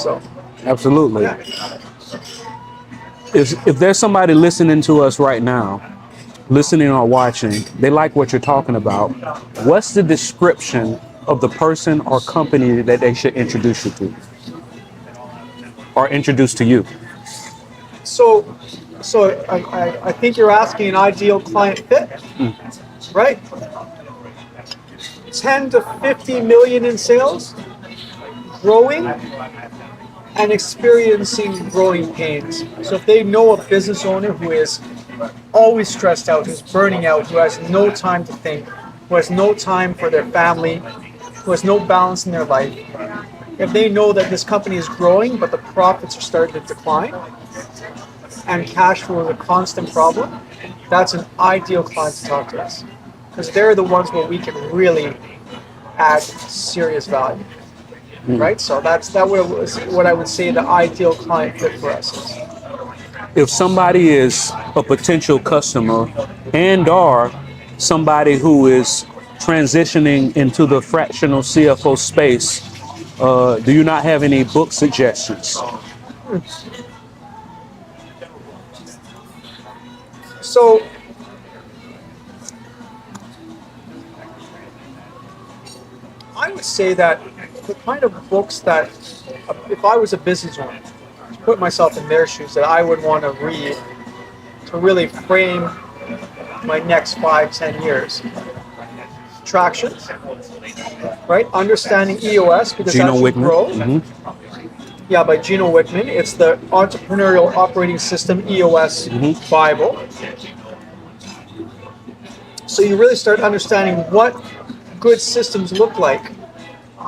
So, Absolutely. yeah. If there's somebody listening to us right now, listening or watching, they like what you're talking about, what's the description of the person or company that they should introduce you to or introduce to you? So, so I think you're asking an ideal client fit, right? 10 to 50 million in sales, growing and experiencing growing pains. So if they know a business owner who is always stressed out, who's burning out, who has no time to think, who has no time for their family, who has no balance in their life, if they know that this company is growing but the profits are starting to decline and cash flow is a constant problem, that's an ideal client to talk to us. Because they're the ones where we can really add serious value. Right? So that's what I would say the ideal client fit for us is. If somebody is a potential customer and or somebody who is transitioning into the fractional CFO space, do you not have any book suggestions? So I would say that the kind of books that, if I was a business owner, to put myself in their shoes, that I would want to read to really frame my next 5, 10 years. Traction, right? Understanding EOS, because Gino as you Wickman. grow, yeah, by Gino Wickman. It's the Entrepreneurial Operating System EOS Bible. So you really start understanding what good systems look like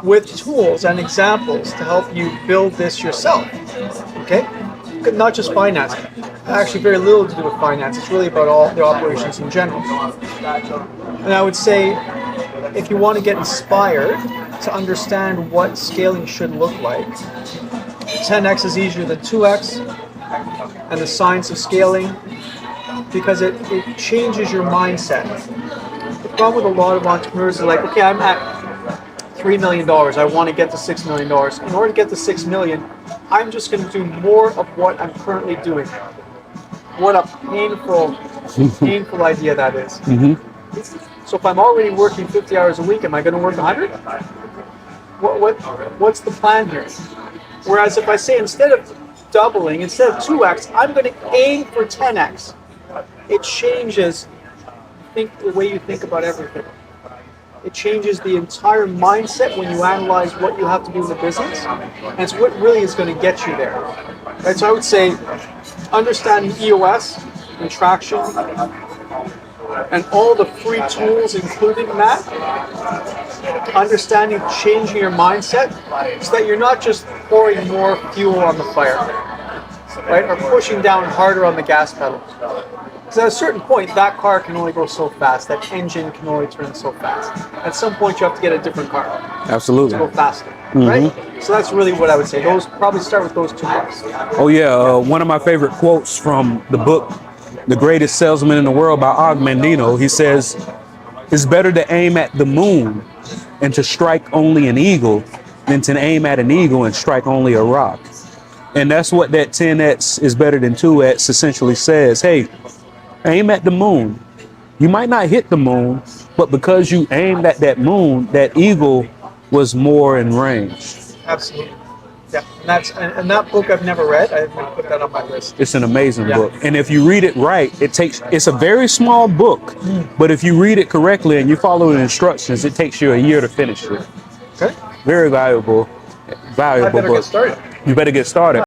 with tools and examples to help you build this yourself. Okay? Not just finance. Actually, very little to do with finance. It's really about all the operations in general. And I would say, if you want to get inspired to understand what scaling should look like, 10x is easier than 2x, and the science of scaling, because it changes your mindset. The problem with a lot of entrepreneurs is like, okay, I'm at $3 million. I want to get to $6 million. In order to get to $6 million, I'm just going to do more of what I'm currently doing. What a painful idea that is. So if I'm already working 50 hours a week, am I going to work 100? What's the plan here? Whereas if I say instead of doubling, instead of 2x, I'm going to aim for 10x. It changes the way you think about everything. It changes the entire mindset when you analyze what you have to do in the business, and it's what really is going to get you there. Right? So I would say understanding EOS and traction and all the free tools included in that, understanding changing your mindset so that you're not just pouring more fuel on the fire, right, or pushing down harder on the gas pedal. Because at a certain point, that car can only go so fast, that engine can only turn so fast. At some point, you have to get a different car. Absolutely. To go faster, right? So that's really what I would say. Those probably start with those two parts. Oh yeah, one of my favorite quotes from the book, The Greatest Salesman in the World by Og Mandino, he says, it's better to aim at the moon and to strike only an eagle than to aim at an eagle and strike only a rock. And that's what that 10x is better than 2x essentially says. Hey, aim at the moon. You might not hit the moon, but because you aimed at that moon, that eagle was more in range. Absolutely. Yeah, and that book I've never read. I'm going to put that on my list. It's an amazing book. And if you read it right, it's a very small book, but if you read it correctly and you follow the instructions, it takes you a year to finish it. Okay. Very valuable I better book. get started. You better get started.